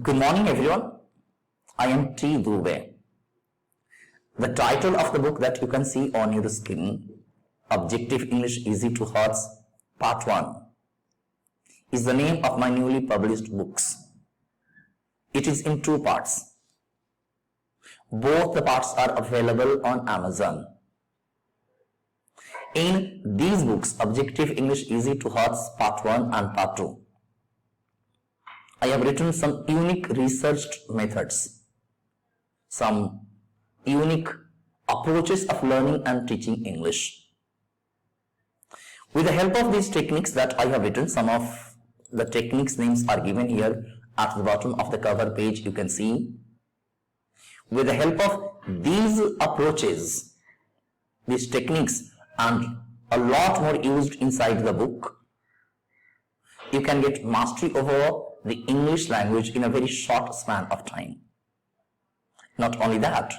Good morning everyone, I am T. Dube. The title of the book that you can see on your screen, Objective English Easy to Hearts, Part-1, is the name of my newly published books. It is in two parts. Both the parts are available on Amazon. In these books, Objective English Easy to Hearts, Part-1 and Part-2, I have written some unique researched methods, some unique approaches of learning and teaching English. With the help of these techniques that I have written, some of the techniques names are given here at the bottom of the cover page, you can see. With the help of these approaches, these techniques and a lot more used inside the book, you can get mastery over the English language in a very short span of time. Not only that,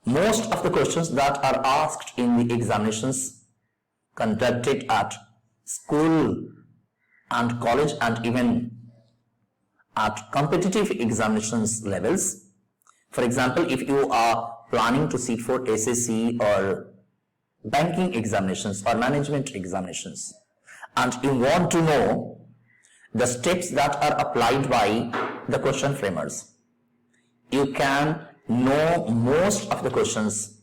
most of the questions that are asked in the examinations conducted at school and college and even at competitive examinations levels, for example, if you are planning to sit for SSC or banking examinations or management examinations, and you want to know the steps that are applied by the question framers, you can know most of the questions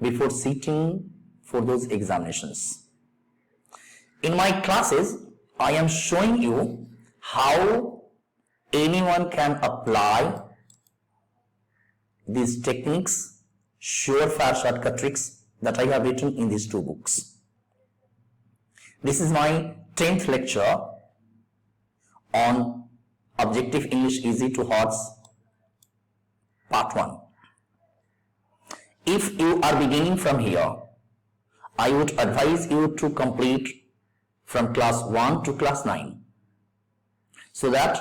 before sitting for those examinations. In my classes, I am showing you how anyone can apply these techniques, surefire shortcut tricks that I have written in these two books. This is my 10th lecture on Objective English Easy to Hearts, Part 1. If you are beginning from here, I would advise you to complete from class 1 to class 9 so that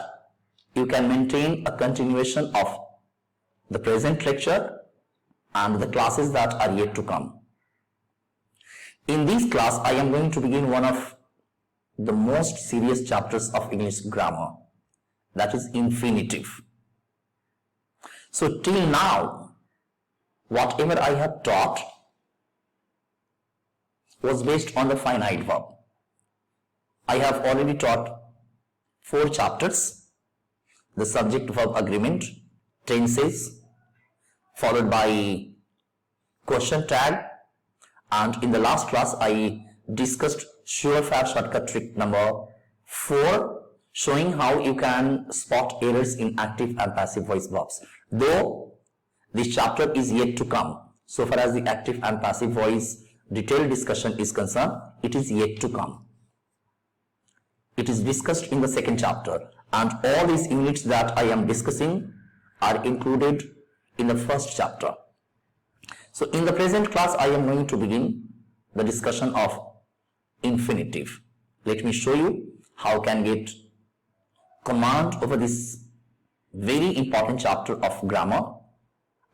you can maintain a continuation of the present lecture and the classes that are yet to come. In this class, I am going to begin one of the most serious chapters of English grammar, that is infinitive. So till now, whatever I have taught was based on the finite verb. I have already taught 4 chapters: the subject verb agreement, tenses, followed by question tag, and in the last class I discussed surefire shortcut trick number 4, showing how you can spot errors in active and passive voice verbs. Though this chapter is yet to come, so far as the active and passive voice detailed discussion is concerned, it is yet to come. It is discussed in the second chapter, and all these units that I am discussing are included in the first chapter. So in the present class, I am going to begin the discussion of infinitive. Let me show you how can get command over this very important chapter of grammar,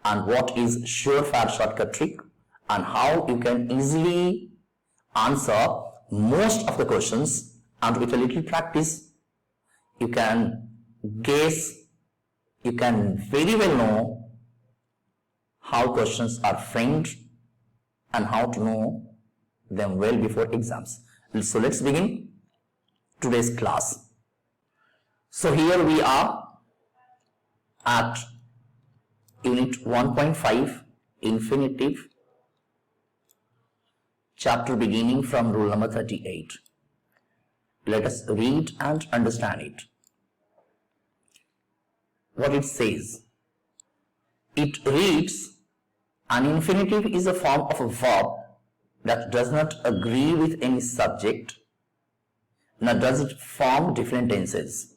and what is surefire shortcut trick, and how you can easily answer most of the questions, and with a little practice you can guess, you can very well know how questions are framed and how to know them well before exams. So let's begin today's class. So here we are at unit 1.5 infinitive, chapter beginning from rule number 38. Let us read and understand it. What it says. It reads, an infinitive is a form of a verb that does not agree with any subject, nor does it form different tenses.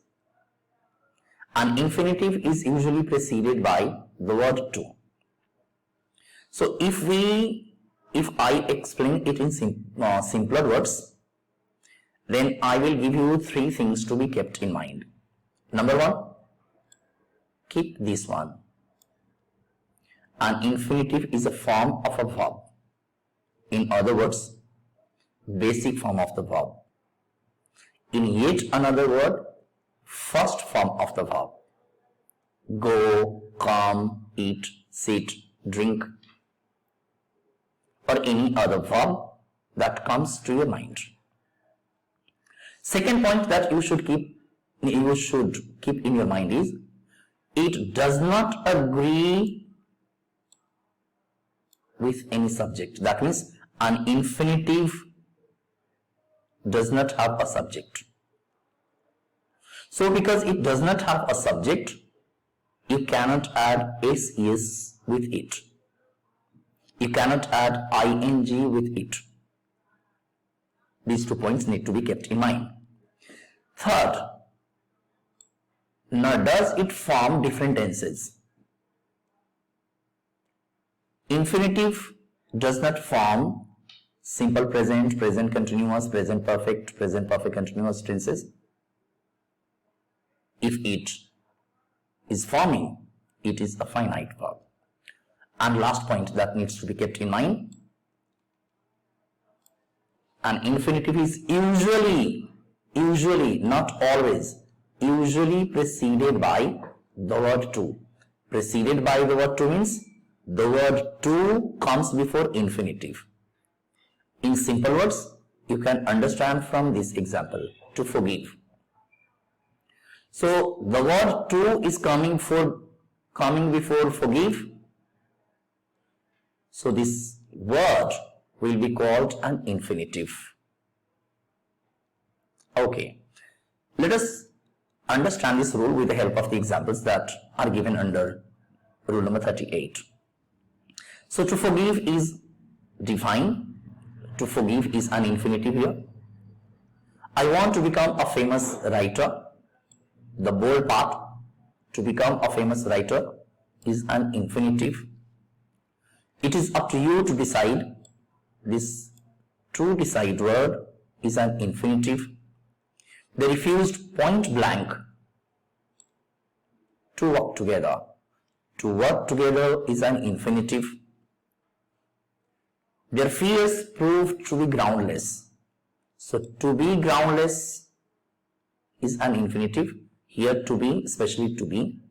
An infinitive is usually preceded by the word to. So if I explain it in simpler words, then I will give you 3 things to be kept in mind. Number 1, keep this one. An infinitive is a form of a verb. In other words, basic form of the verb. In yet another word, first form of the verb. Go, come, eat, sit, drink, or any other verb that comes to your mind. Second point that you should keep in your mind is, it does not agree with any subject. That means an infinitive does not have a subject. So because it does not have a subject, you cannot add ses with it. You cannot add ing with it. These 2 points need to be kept in mind. Third, nor does it form different tenses. Infinitive does not form simple present, present continuous, present perfect continuous tenses. If it is forming, it is a finite verb. And last point that needs to be kept in mind, an infinitive is usually, not always, usually preceded by the word to. Preceded by the word to means the word to comes before infinitive. In simple words, you can understand from this example, to forgive. So the word to is coming before forgive. So this word will be called an infinitive. Okay, let us understand this rule with the help of the examples that are given under rule number 38. So to forgive is divine. To forgive is an infinitive here. I want to become a famous writer. The bold part, to become a famous writer, is an infinitive. It is up to you to decide. This to decide word is an infinitive. They refused point blank to work together. To work together is an infinitive. Their fears proved to be groundless. So to be groundless is an infinitive. Here to be, especially to be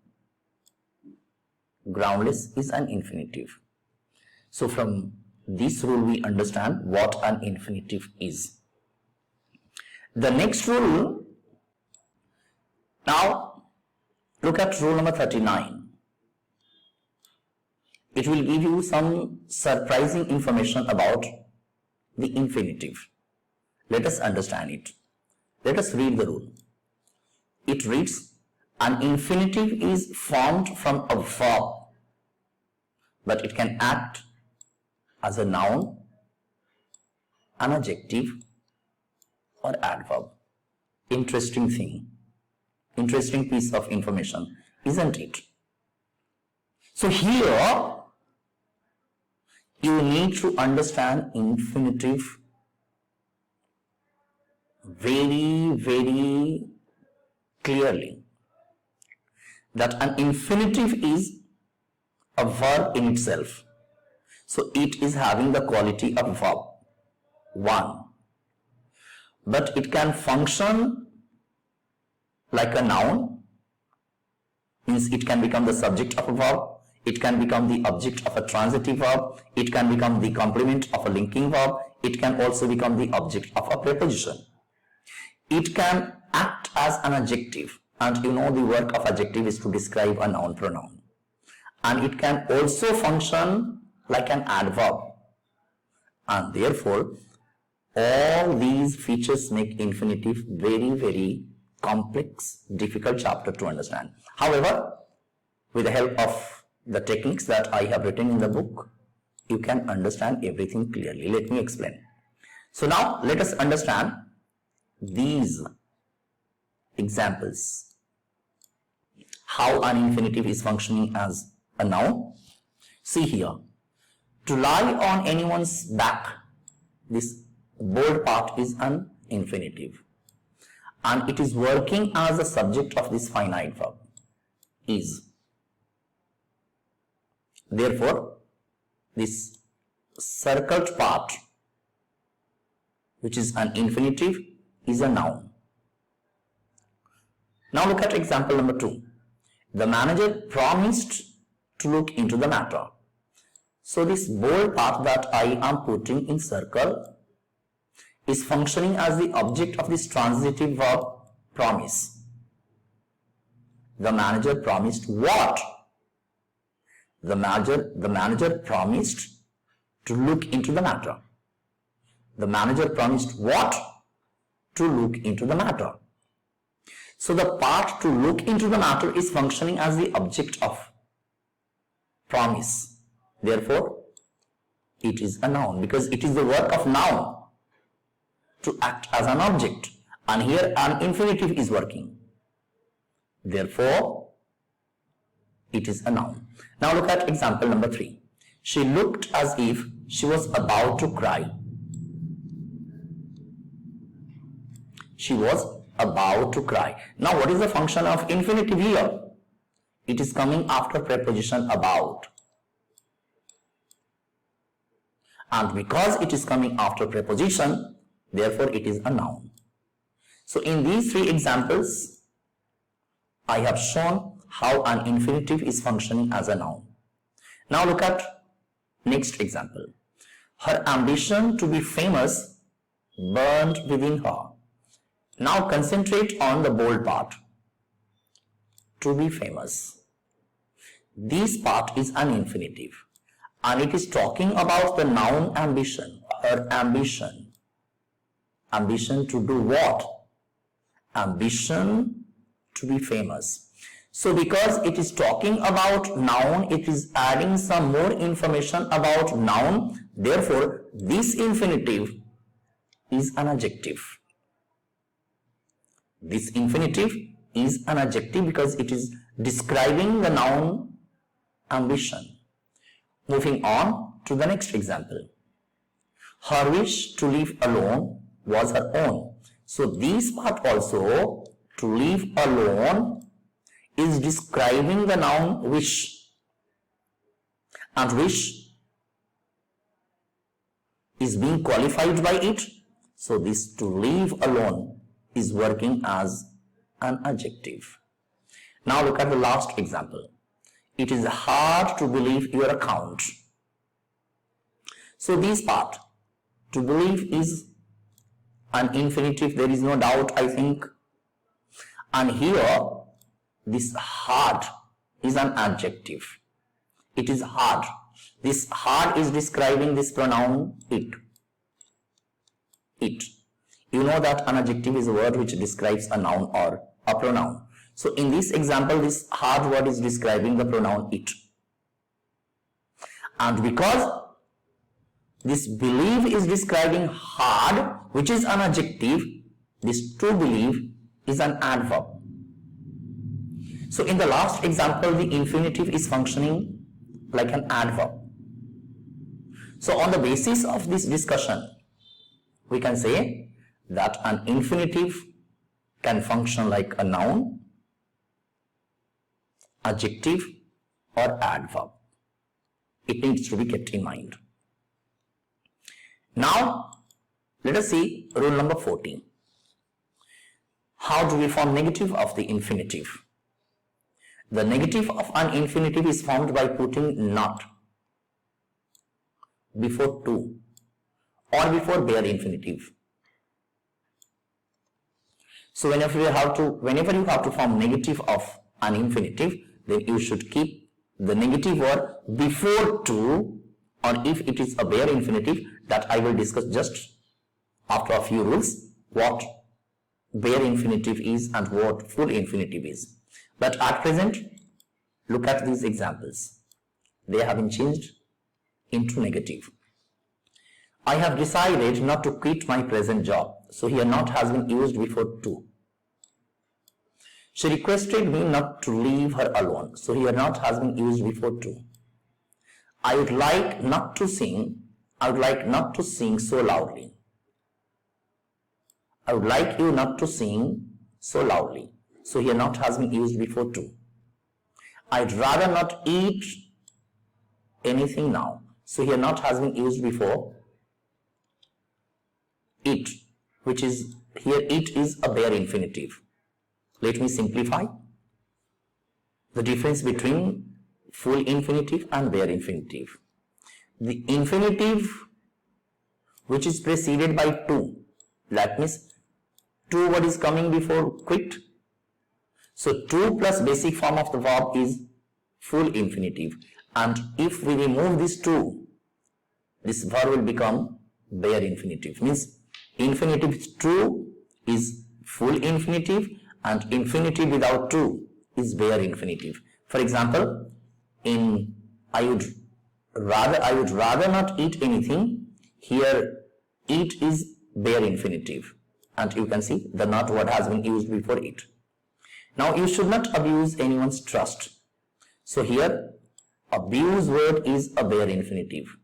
groundless, is an infinitive. So from this rule we understand what an infinitive is. The next rule, now look at rule number 39. It will give you some surprising information about the infinitive. Let us understand it. Let us read the rule. It reads, an infinitive is formed from a verb, but it can act as a noun, an adjective, or adverb. Interesting thing. Interesting piece of information, isn't it? So here, you need to understand infinitive very clearly. That an infinitive is a verb in itself. So it is having the quality of verb, 1. But it can function like a noun, means it can become the subject of a verb, it can become the object of a transitive verb, it can become the complement of a linking verb, it can also become the object of a preposition. It can act as an adjective, and you know the work of adjective is to describe a noun pronoun. And it can also function like an adverb. And therefore, all these features make infinitive very complex, difficult chapter to understand. However, with the help of the techniques that I have written in the book, you can understand everything clearly. Let me explain. So now let us understand these examples. How an infinitive is functioning as a noun. See here, to lie on anyone's back, this bold part is an infinitive, and it is working as the subject of this finite verb, is. Therefore, this circled part, which is an infinitive, is a noun. Now look at example number 2. The manager promised to look into the matter. So this bold part that I am putting in circle is functioning as the object of this transitive verb promise. The manager promised what? The manager promised to look into the matter. The manager promised what? To look into the matter. So the part to look into the matter is functioning as the object of promise. Therefore, it is a noun because it is the work of noun to act as an object, and here an infinitive is working. Therefore, it is a noun. Now look at example number 3. She looked as if she was about to cry. She was about to cry. Now what is the function of infinitive here? It is coming after preposition about. And because it is coming after preposition, therefore it is a noun. So in these 3 examples, I have shown how an infinitive is functioning as a noun. Now look at next example. Her ambition to be famous burned within her. Now concentrate on the bold part. To be famous. This part is an infinitive. And it is talking about the noun ambition. Her ambition. Ambition to do what? Ambition to be famous. So because it is talking about noun, it is adding some more information about noun. Therefore, this infinitive is an adjective. This infinitive is an adjective because it is describing the noun ambition. Moving on to the next example. Her wish to live alone was her own. So this part also, to live alone, is describing the noun wish. And wish is being qualified by it. So this to live alone is working as an adjective. Now look at the last example. It is hard to believe your account. So this part, to believe, is an infinitive. There is no doubt, I think. And here, this hard is an adjective. It is hard. This hard is describing this pronoun it. It. You know that an adjective is a word which describes a noun or a pronoun. So in this example, this hard word is describing the pronoun it. And because this believe is describing hard, which is an adjective, this to believe is an adverb. So in the last example, the infinitive is functioning like an adverb. So on the basis of this discussion, we can say that an infinitive can function like a noun, adjective, or adverb. It needs to be kept in mind. Now, let us see rule number 14. How do we form negative of the infinitive? The negative of an infinitive is formed by putting not before to or before bare infinitive. So whenever you have to form negative of an infinitive, then you should keep the negative word before to, or if it is a bare infinitive, that I will discuss just after a few rules, what bare infinitive is and what full infinitive is. But at present, look at these examples. They have been changed into negative. I have decided not to quit my present job. So here not has been used before to. She requested me not to leave her alone. So here not has been used before to. I would like not to sing. I would like not to sing so loudly. I would like you not to sing so loudly. So here not has been used before to. I'd rather not eat anything now. So here not has been used before it, which is here it is a bare infinitive. Let me simplify the difference between full infinitive and bare infinitive. The infinitive which is preceded by to, that means to what is coming before quit. So to plus basic form of the verb is full infinitive, and if we remove this to, this verb will become bare infinitive. Means infinitive to is full infinitive and infinitive without to is bare infinitive. For example, in I would rather not eat anything, here eat is bare infinitive, and you can see the not word has been used before it. Now you should not abuse anyone's trust. So here abuse word is a bare infinitive.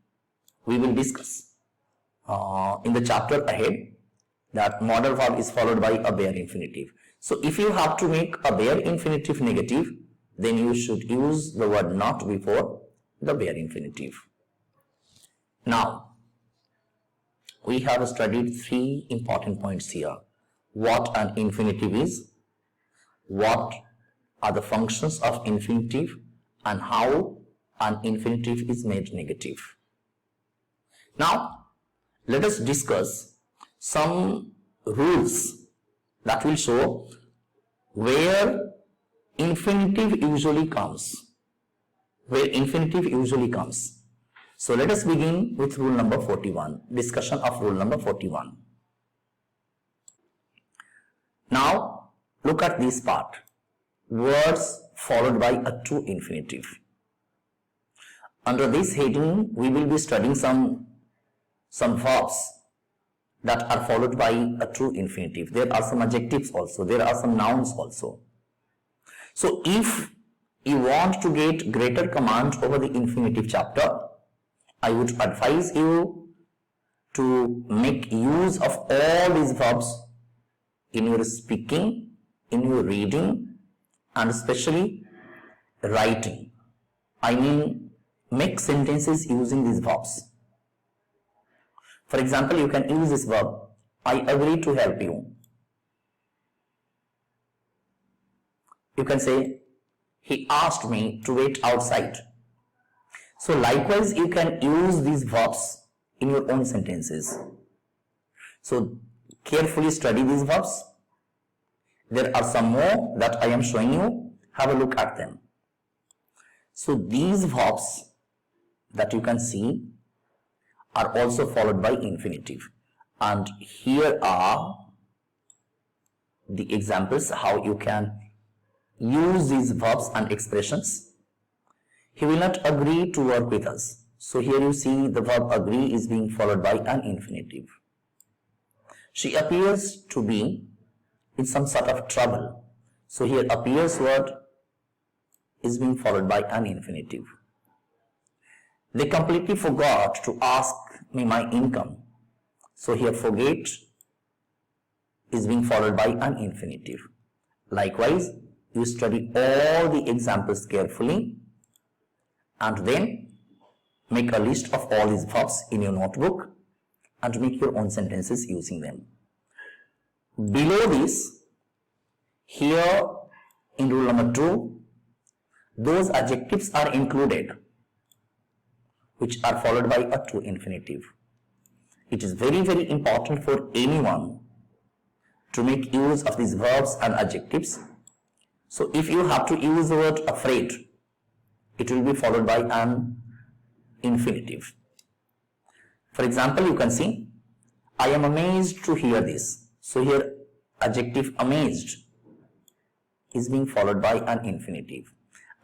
We will discuss in the chapter ahead that modal verb is followed by a bare infinitive. So if you have to make a bare infinitive negative, then you should use the word not before the bare infinitive. Now, we have studied 3 important points here. What an infinitive is, what are the functions of infinitive, and how an infinitive is made negative. Now, let us discuss some rules that will show where infinitive usually comes. So let us begin with rule number 41, discussion of rule number 41. Now look at this part, words followed by a true infinitive. Under this heading we will be studying some verbs that are followed by a true infinitive. There are some adjectives also, there are some nouns also. So if you want to get greater command over the infinitive chapter, I would advise you to make use of all these verbs in your speaking, in your reading, and especially writing. I mean, make sentences using these verbs. For example, you can use this verb, I agree to help you. You can say, he asked me to wait outside. So likewise, you can use these verbs in your own sentences. So carefully study these verbs. There are some more that I am showing you. Have a look at them. So these verbs that you can see are also followed by infinitive, and here are the examples how you can use these verbs and expressions. He will not agree to work with us. So here you see the verb agree is being followed by an infinitive. She appears to be in some sort of trouble. So here appears word is being followed by an infinitive. They completely forgot to ask me my income. So here forget is being followed by an infinitive. Likewise, you study all the examples carefully and then make a list of all these verbs in your notebook and make your own sentences using them. Below this, here in rule number 2, those adjectives are included which are followed by a true infinitive. It is very, very important for anyone to make use of these verbs and adjectives. So if you have to use the word afraid, it will be followed by an infinitive. For example, you can see, I am amazed to hear this. So here adjective amazed is being followed by an infinitive.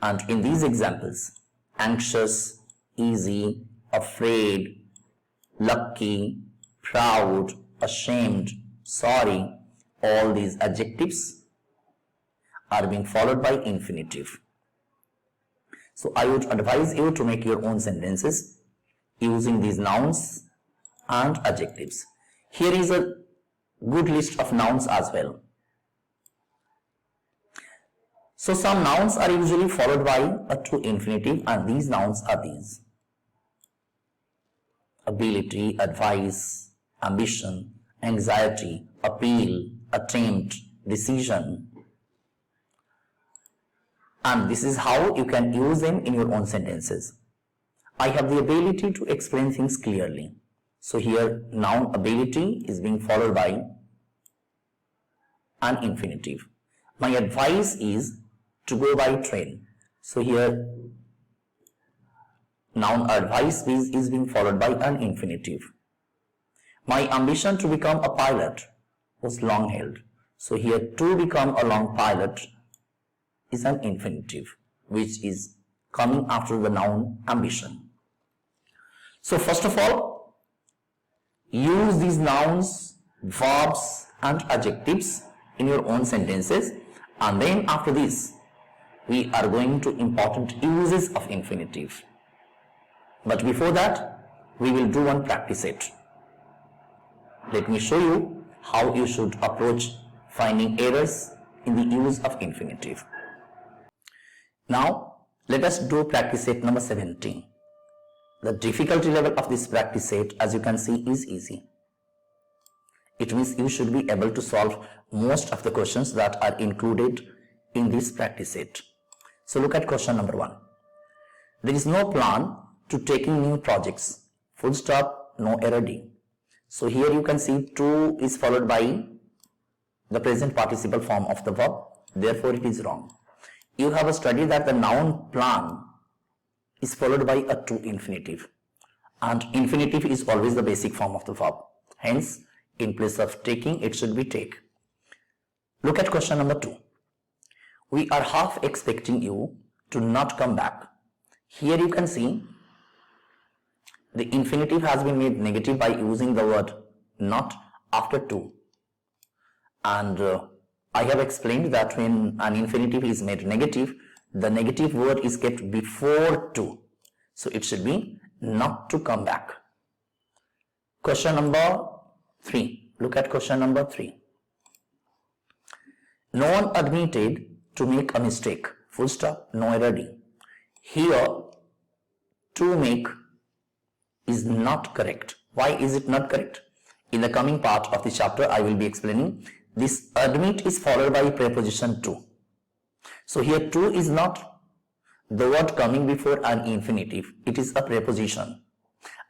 And in these examples, anxious, easy, afraid, lucky, proud, ashamed, sorry, all these adjectives are being followed by infinitive. So I would advise you to make your own sentences using these nouns and adjectives. Here is a good list of nouns as well. So some nouns are usually followed by a true infinitive, and these nouns are these: ability, advice, ambition, anxiety, appeal, attempt, decision, and this is how you can use them in your own sentences. I have the ability to explain things clearly. So here noun ability is being followed by an infinitive. My advice is to go by train. So here noun advice is being followed by an infinitive. My ambition to become a pilot was long held. So here to become a long pilot is an infinitive which is coming after the noun ambition. So first of all, use these nouns, verbs and adjectives in your own sentences, and then after this we are going to important uses of infinitive. But before that, we will do one practice set. Let me show you how you should approach finding errors in the use of infinitive. Now, let us do practice set number 17. The difficulty level of this practice set, as you can see, is easy. It means you should be able to solve most of the questions that are included in this practice set. So look at question number 1. There is no plan to taking new projects. Full stop, no error D. So here you can see to is followed by the present participle form of the verb. Therefore it is wrong. You have studied that the noun plan is followed by a to infinitive. And infinitive is always the basic form of the verb. Hence, in place of taking, it should be take. Look at question number 2. We are half expecting you to not come back. Here you can see the infinitive has been made negative by using the word not after to. And I have explained that when an infinitive is made negative, the negative word is kept before to. So it should be not to come back. Question number 3. Look at question number 3. No one admitted to make a mistake. Full stop, no error D. Here, to make is not correct. Why is it not correct? In the coming part of the chapter, I will be explaining. This admit is followed by preposition to. So here to is not the word coming before an infinitive. It is a preposition.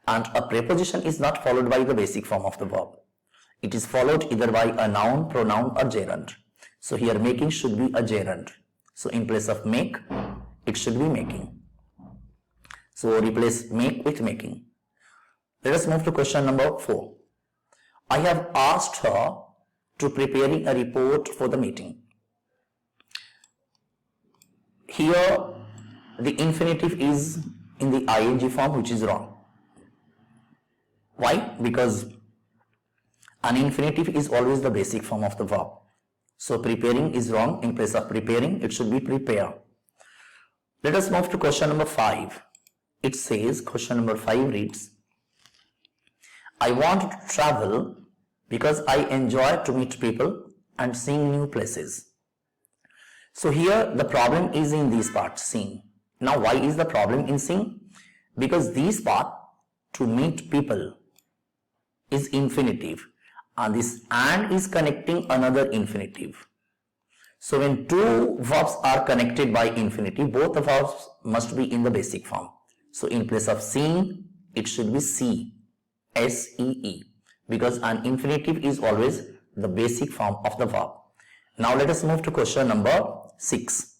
And a preposition is not followed by the basic form of the verb. It is followed either by a noun, pronoun or gerund. So here making should be a gerund. So in place of make, it should be making. So replace make with making. Let us move to question number 4. I have asked her to preparing a report for the meeting. Here the infinitive is in the ing form, which is wrong. Why? Because an infinitive is always the basic form of the verb. So preparing is wrong. In place of preparing, it should be prepare. Let us move to question number 5. It says, question number 5 reads, I want to travel because I enjoy to meet people and seeing new places. So here the problem is in this part, seeing. Now why is the problem in seeing? Because this part, to meet people, is infinitive, and this and is connecting another infinitive. So when two verbs are connected by infinitive, both the verbs must be in the basic form. So in place of seeing, it should be see, S-E-E, because an infinitive is always the basic form of the verb. Now let us move to question number 6.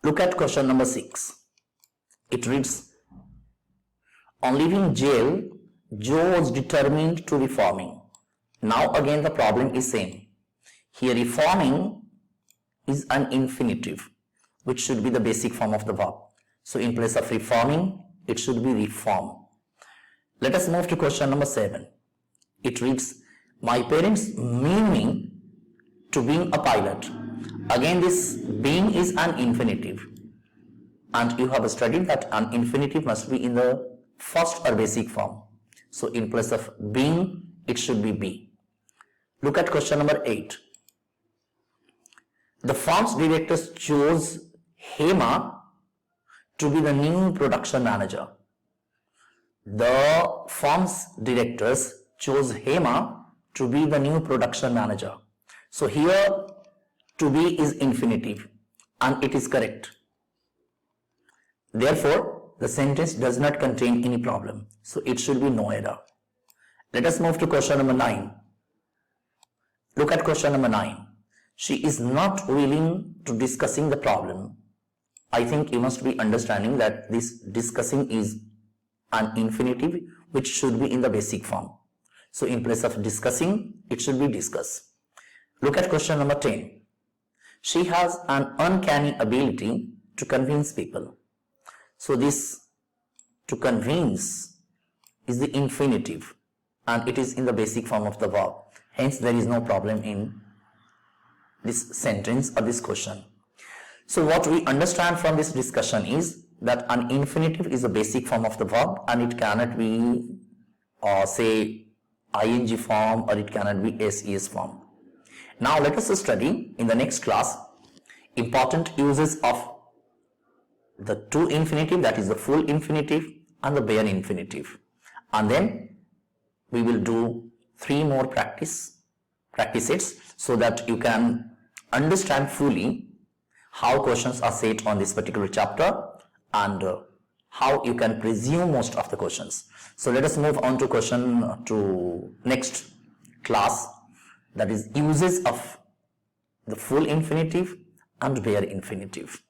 Look at question number 6. It reads, on leaving jail, Joe was determined to reforming. Now again the problem is same. Here reforming is an infinitive, which should be the basic form of the verb. So in place of reforming, it should be reform. Let us move to question number 7. It reads, my parents mean me to being a pilot. Again this being is an infinitive. And you have studied that an infinitive must be in the first or basic form. So in place of being, it should be be. Look at question number 8. The firm's directors chose Hema to be the new production manager. The firm's directors chose Hema to be the new production manager. So here to be is infinitive and it is correct. Therefore, the sentence does not contain any problem. So it should be no error. Let us move to question number 9. Look at question number 9. She is not willing to discussing the problem. I think you must be understanding that this discussing is an infinitive which should be in the basic form. So in place of discussing, it should be discuss. Look at question number 10. She has an uncanny ability to convince people. So this to convince is the infinitive and it is in the basic form of the verb. Hence there is no problem in this sentence or this question. So what we understand from this discussion is that an infinitive is a basic form of the verb and it cannot be say ing form or it cannot be ses form. Now let us study in the next class important uses of the to infinitive, that is the full infinitive and the bare infinitive, and then we will do 3 more practice sets so that you can understand fully how questions are set on this particular chapter and how you can presume most of the questions. So let us move on to next class, that is uses of the full infinitive and bare infinitive.